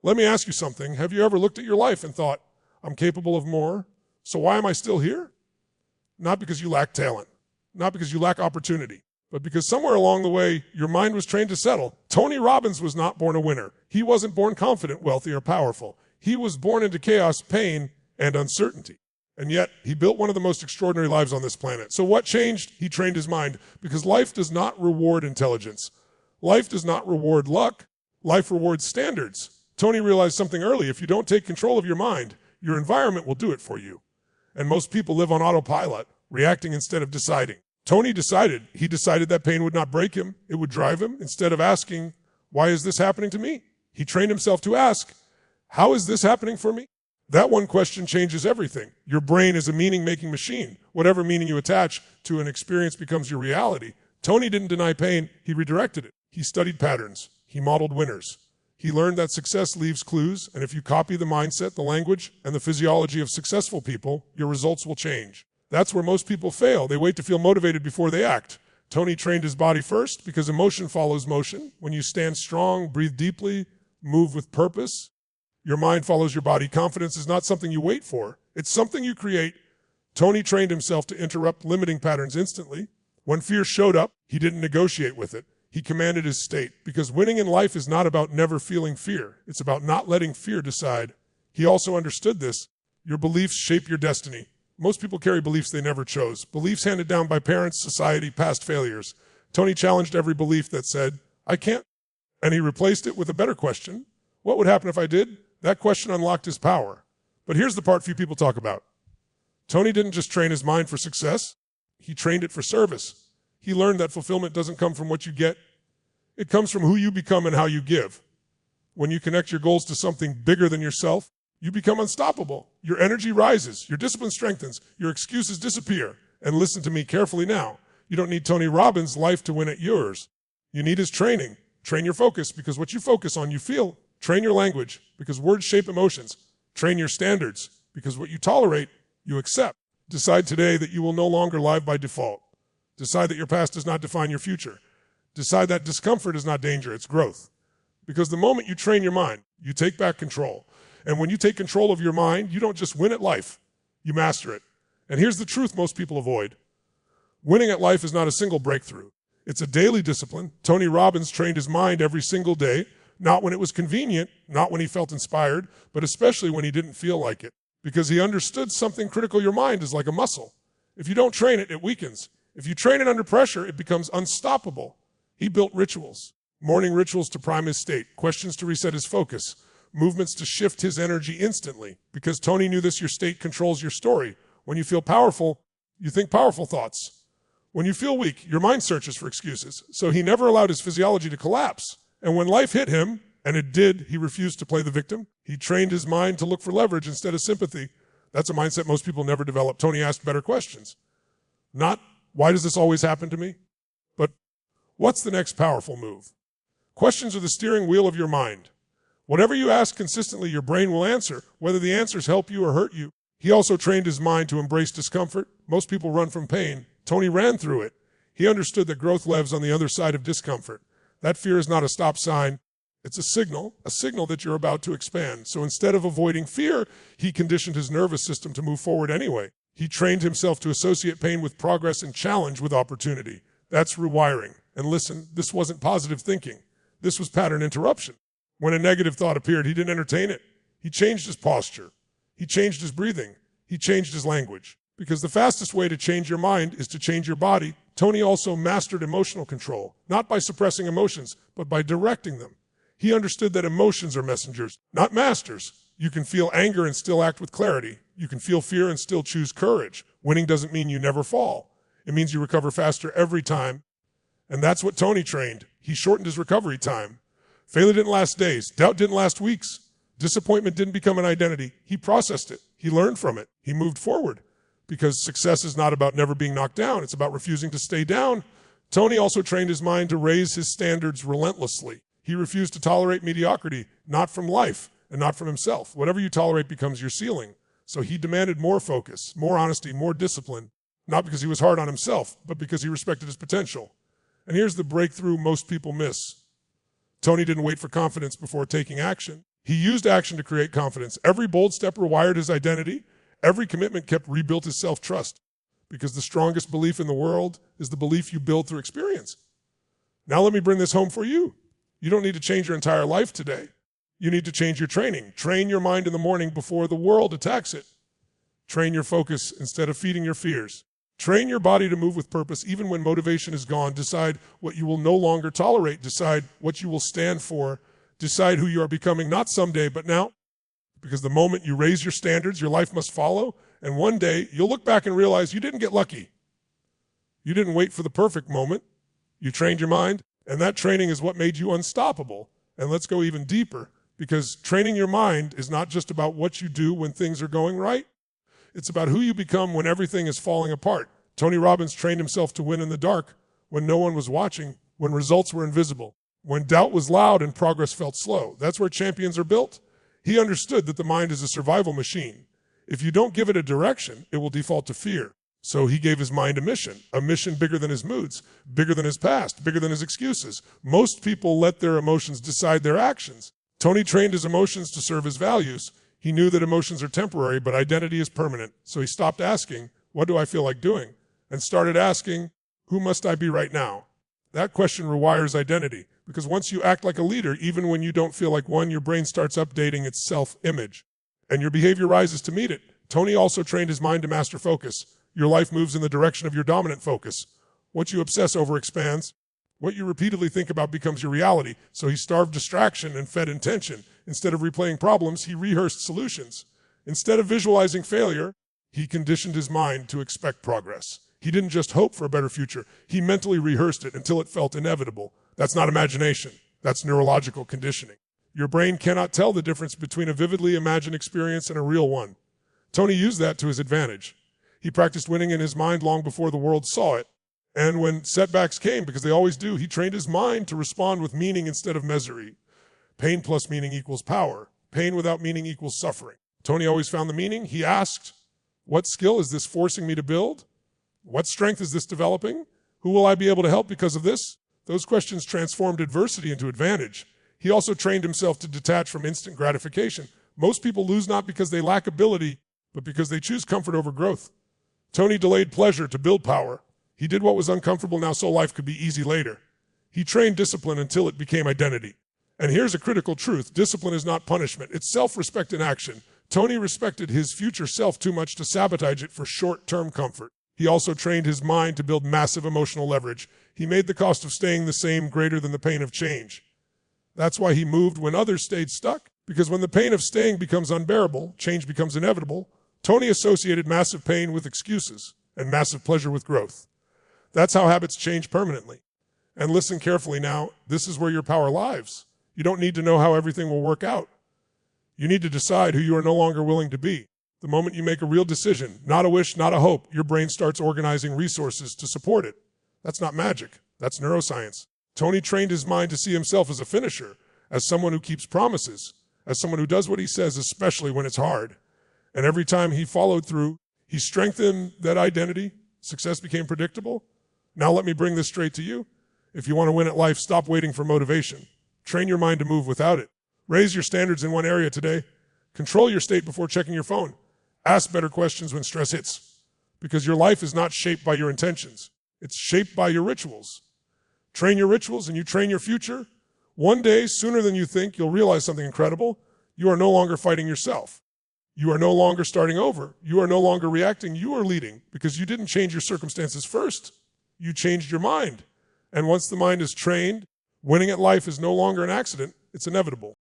Let me ask you something. Have you ever looked at your life and thought, I'm capable of more, so why am I still here? Not because you lack talent, not because you lack opportunity, but because somewhere along the way, your mind was trained to settle. Tony Robbins was not born a winner. He wasn't born confident, wealthy, or powerful. He was born into chaos, pain, and uncertainty. And yet, he built one of the most extraordinary lives on this planet. So what changed? He trained his mind, because life does not reward intelligence. Life does not reward luck. Life rewards standards. Tony realized something early. If you don't take control of your mind, your environment will do it for you. And most people live on autopilot, reacting instead of deciding. Tony decided. He decided that pain would not break him. It would drive him. Instead of asking, why is this happening to me? He trained himself to ask, how is this happening for me? That one question changes everything. Your brain is a meaning-making machine. Whatever meaning you attach to an experience becomes your reality. Tony didn't deny pain. He redirected it. He studied patterns. He modeled winners. He learned that success leaves clues, and if you copy the mindset, the language, and the physiology of successful people, your results will change. That's where most people fail. They wait to feel motivated before they act. Tony trained his body first because emotion follows motion. When you stand strong, breathe deeply, move with purpose, your mind follows your body. Confidence is not something you wait for. It's something you create. Tony trained himself to interrupt limiting patterns instantly. When fear showed up, he didn't negotiate with it. He commanded his state, because winning in life is not about never feeling fear. It's about not letting fear decide. He also understood this. Your beliefs shape your destiny. Most people carry beliefs they never chose. Beliefs handed down by parents, society, past failures. Tony challenged every belief that said, I can't. And he replaced it with a better question. What would happen if I did? That question unlocked his power. But here's the part few people talk about. Tony didn't just train his mind for success. He trained it for service. He learned that fulfillment doesn't come from what you get. It comes from who you become and how you give. When you connect your goals to something bigger than yourself, you become unstoppable. Your energy rises. Your discipline strengthens. Your excuses disappear. And listen to me carefully now. You don't need Tony Robbins' life to win at yours. You need his training. Train your focus, because what you focus on, you feel. Train your language, because words shape emotions. Train your standards, because what you tolerate, you accept. Decide today that you will no longer live by default. Decide that your past does not define your future. Decide that discomfort is not danger, it's growth. Because the moment you train your mind, you take back control. And when you take control of your mind, you don't just win at life, you master it. And here's the truth most people avoid. Winning at life is not a single breakthrough. It's a daily discipline. Tony Robbins trained his mind every single day, not when it was convenient, not when he felt inspired, but especially when he didn't feel like it. Because he understood something critical. Your mind is like a muscle. If you don't train it, it weakens. If you train it under pressure, it becomes unstoppable. He built rituals, morning rituals to prime his state, questions to reset his focus, movements to shift his energy instantly. Because Tony knew this, your state controls your story. When you feel powerful, you think powerful thoughts. When you feel weak, your mind searches for excuses. So he never allowed his physiology to collapse. And when life hit him, and it did, he refused to play the victim. He trained his mind to look for leverage instead of sympathy. That's a mindset most people never develop. Tony asked better questions. Not, why does this always happen to me? But, what's the next powerful move? Questions are the steering wheel of your mind. Whatever you ask consistently, your brain will answer, whether the answers help you or hurt you. He also trained his mind to embrace discomfort. Most people run from pain. Tony ran through it. He understood that growth lives on the other side of discomfort. That fear is not a stop sign. It's a signal that you're about to expand. So instead of avoiding fear, he conditioned his nervous system to move forward anyway. He trained himself to associate pain with progress and challenge with opportunity. That's rewiring. And listen, this wasn't positive thinking. This was pattern interruption. When a negative thought appeared, he didn't entertain it. He changed his posture. He changed his breathing. He changed his language. Because the fastest way to change your mind is to change your body. Tony also mastered emotional control, not by suppressing emotions, but by directing them. He understood that emotions are messengers, not masters. You can feel anger and still act with clarity. You can feel fear and still choose courage. Winning doesn't mean you never fall. It means you recover faster every time. And that's what Tony trained. He shortened his recovery time. Failure didn't last days. Doubt didn't last weeks. Disappointment didn't become an identity. He processed it. He learned from it. He moved forward. Because success is not about never being knocked down. It's about refusing to stay down. Tony also trained his mind to raise his standards relentlessly. He refused to tolerate mediocrity, not from life and not from himself. Whatever you tolerate becomes your ceiling. So he demanded more focus, more honesty, more discipline, not because he was hard on himself, but because he respected his potential. And here's the breakthrough most people miss. Tony didn't wait for confidence before taking action. He used action to create confidence. Every bold step rewired his identity. Every commitment kept rebuilt his self-trust. Because the strongest belief in the world is the belief you build through experience. Now let me bring this home for you. You don't need to change your entire life today. You need to change your training. Train your mind in the morning before the world attacks it. Train your focus instead of feeding your fears. Train your body to move with purpose even when motivation is gone. Decide what you will no longer tolerate. Decide what you will stand for. Decide who you are becoming, not someday, but now. Because the moment you raise your standards, your life must follow. And one day, you'll look back and realize you didn't get lucky. You didn't wait for the perfect moment. You trained your mind, and that training is what made you unstoppable. And let's go even deeper, because training your mind is not just about what you do when things are going right. It's about who you become when everything is falling apart. Tony Robbins trained himself to win in the dark, when no one was watching, when results were invisible, when doubt was loud and progress felt slow. That's where champions are built. He understood that the mind is a survival machine. If you don't give it a direction, it will default to fear. So he gave his mind a mission bigger than his moods, bigger than his past, bigger than his excuses. Most people let their emotions decide their actions. Tony trained his emotions to serve his values. He knew that emotions are temporary, but identity is permanent. So he stopped asking, what do I feel like doing? And started asking, who must I be right now? That question rewires identity, because once you act like a leader, even when you don't feel like one, your brain starts updating its self-image. And your behavior rises to meet it. Tony also trained his mind to master focus. Your life moves in the direction of your dominant focus. What you obsess over expands. What you repeatedly think about becomes your reality. So he starved distraction and fed intention. Instead of replaying problems, he rehearsed solutions. Instead of visualizing failure, he conditioned his mind to expect progress. He didn't just hope for a better future. He mentally rehearsed it until it felt inevitable. That's not imagination. That's neurological conditioning. Your brain cannot tell the difference between a vividly imagined experience and a real one. Tony used that to his advantage. He practiced winning in his mind long before the world saw it. And when setbacks came, because they always do, he trained his mind to respond with meaning instead of misery. Pain plus meaning equals power. Pain without meaning equals suffering. Tony always found the meaning. He asked, what skill is this forcing me to build? What strength is this developing? Who will I be able to help because of this? Those questions transformed adversity into advantage. He also trained himself to detach from instant gratification. Most people lose not because they lack ability, but because they choose comfort over growth. Tony delayed pleasure to build power. He did what was uncomfortable now so life could be easy later. He trained discipline until it became identity. And here's a critical truth. Discipline is not punishment. It's self-respect in action. Tony respected his future self too much to sabotage it for short-term comfort. He also trained his mind to build massive emotional leverage. He made the cost of staying the same greater than the pain of change. That's why he moved when others stayed stuck. Because when the pain of staying becomes unbearable, change becomes inevitable. Tony associated massive pain with excuses and massive pleasure with growth. That's how habits change permanently. And listen carefully now, this is where your power lies. You don't need to know how everything will work out. You need to decide who you are no longer willing to be. The moment you make a real decision, not a wish, not a hope, your brain starts organizing resources to support it. That's not magic. That's neuroscience. Tony trained his mind to see himself as a finisher, as someone who keeps promises, as someone who does what he says, especially when it's hard. And every time he followed through, he strengthened that identity. Success became predictable. Now let me bring this straight to you. If you want to win at life, stop waiting for motivation. Train your mind to move without it. Raise your standards in one area today. Control your state before checking your phone. Ask better questions when stress hits. Because your life is not shaped by your intentions. It's shaped by your rituals. Train your rituals and you train your future. One day, sooner than you think, you'll realize something incredible. You are no longer fighting yourself. You are no longer starting over. You are no longer reacting. You are leading because you didn't change your circumstances first. You changed your mind. And once the mind is trained, winning at life is no longer an accident. It's inevitable.